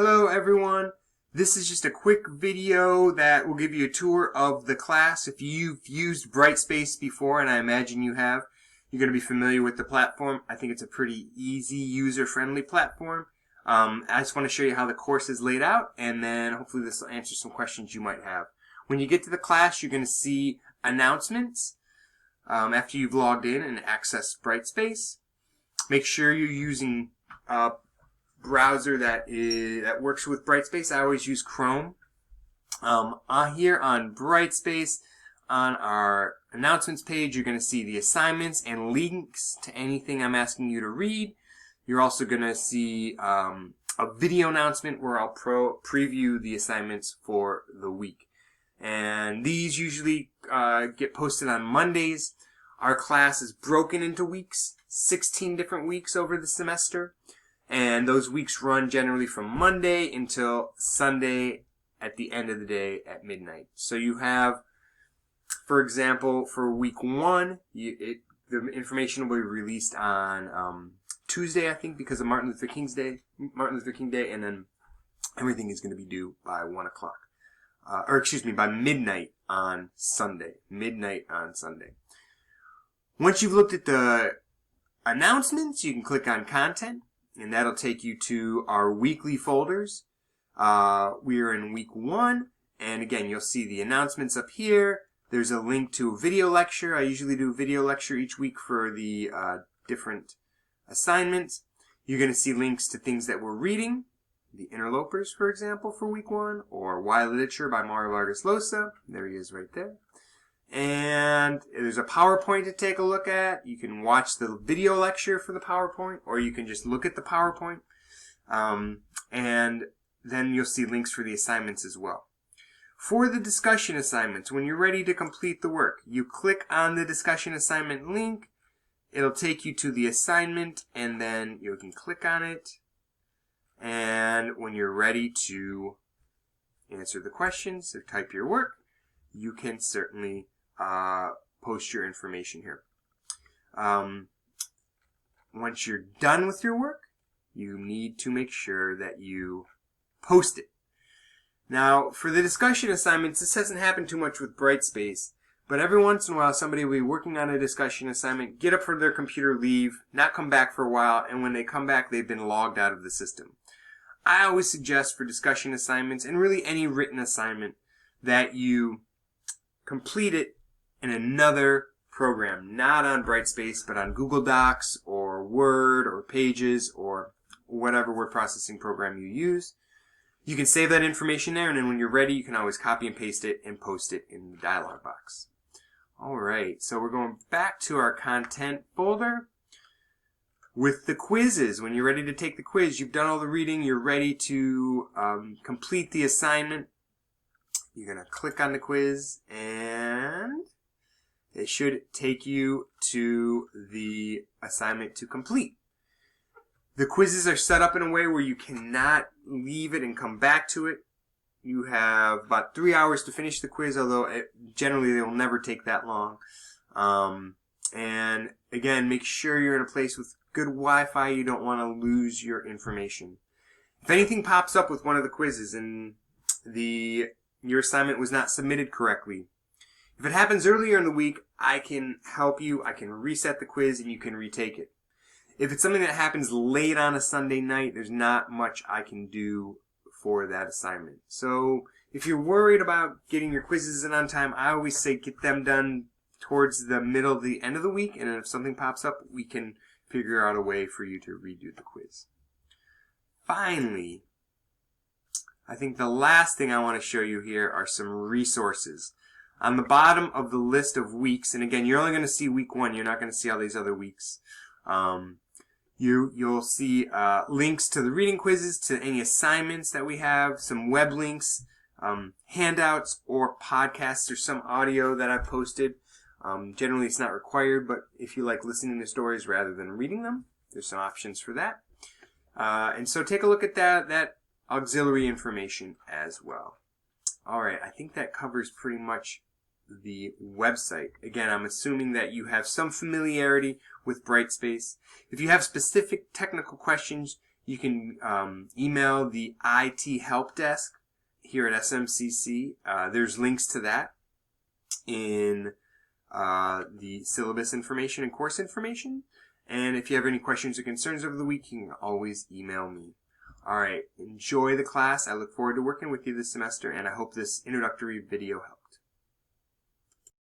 Hello everyone, this is just a quick video that will give you a tour of the class. If you've used brightspace before, and I imagine you have, you're going to be familiar with the platform. I think it's a pretty easy, user-friendly platform. I just want to show you how the course is laid out, and then hopefully this will answer some questions you might have. When you get to the class, you're going to see announcements after you've logged in and accessed brightspace. Make sure you're using browser that works with brightspace. I always use Chrome. Here on brightspace, on our announcements page, you're going to see the assignments and links to anything I'm asking you to read. You're also going to see a video announcement where I'll preview the assignments for the week. And these usually get posted on Mondays. Our class is broken into weeks, 16 different weeks over the semester. And those weeks run generally from Monday until Sunday at the end of the day at midnight. So you have, for example, for week 1, the information will be released on Tuesday, I think, because of Martin Luther King Day, and then everything is going to be due by 1 o'clock. By midnight on Sunday. Once you've looked at the announcements, you can click on Content, and that'll take you to our weekly folders. We are in week 1, and again, you'll see the announcements up here. There's a link to a video lecture. I usually do a video lecture each week for the different assignments. You're going to see links to things that we're reading. The Interlopers, for example, for week 1, or Why Literature by Mario Vargas Llosa. There he is right there. And there's a PowerPoint to take a look at. You can watch the video lecture for the PowerPoint, or you can just look at the PowerPoint. And then you'll see links for the assignments as well. For the discussion assignments, when you're ready to complete the work, you click on the discussion assignment link. It'll take you to the assignment, and then you can click on it. And when you're ready to answer the questions or type your work, you can certainly post your information here. Once you're done with your work, you need to make sure that you post it. Now, for the discussion assignments, this hasn't happened too much with brightspace, but every once in a while somebody will be working on a discussion assignment, get up from their computer, leave, not come back for a while, and when they come back, they've been logged out of the system. I always suggest for discussion assignments, and really any written assignment, that you complete it in another program, not on brightspace, but on Google Docs or Word or Pages or whatever word processing program you use. You can save that information there, and then when you're ready, you can always copy and paste it and post it in the dialog box. Alright, so we're going back to our content folder with the quizzes. When you're ready to take the quiz, you've done all the reading, you're ready to complete the assignment. You're going to click on the quiz, and it should take you to the assignment to complete. The quizzes are set up in a way where you cannot leave it and come back to it. You have about 3 hours to finish the quiz, although generally they will never take that long. And again, make sure you're in a place with good Wi-Fi. You don't want to lose your information. If anything pops up with one of the quizzes and your assignment was not submitted correctly, if it happens earlier in the week, I can help you. I can reset the quiz and you can retake it. If it's something that happens late on a Sunday night, there's not much I can do for that assignment. So if you're worried about getting your quizzes in on time, I always say get them done towards the middle of the end of the week, and if something pops up, we can figure out a way for you to redo the quiz. Finally, I think the last thing I want to show you here are some resources. On the bottom of the list of weeks, and again, you're only going to see week 1, you're not going to see all these other weeks. You'll see links to the reading quizzes, to any assignments that we have, some web links, handouts, or podcasts or some audio that I've posted. Generally, it's not required, but if you like listening to stories rather than reading them, there's some options for that. And so take a look at that auxiliary information as well. Alright, I think that covers pretty much the website. Again, I'm assuming that you have some familiarity with brightspace. If you have specific technical questions, you can email the IT help desk here at SMCC. There's links to that in the syllabus information and course information. And if you have any questions or concerns over the week, you can always email me. Alright, enjoy the class. I look forward to working with you this semester, and I hope this introductory video helped.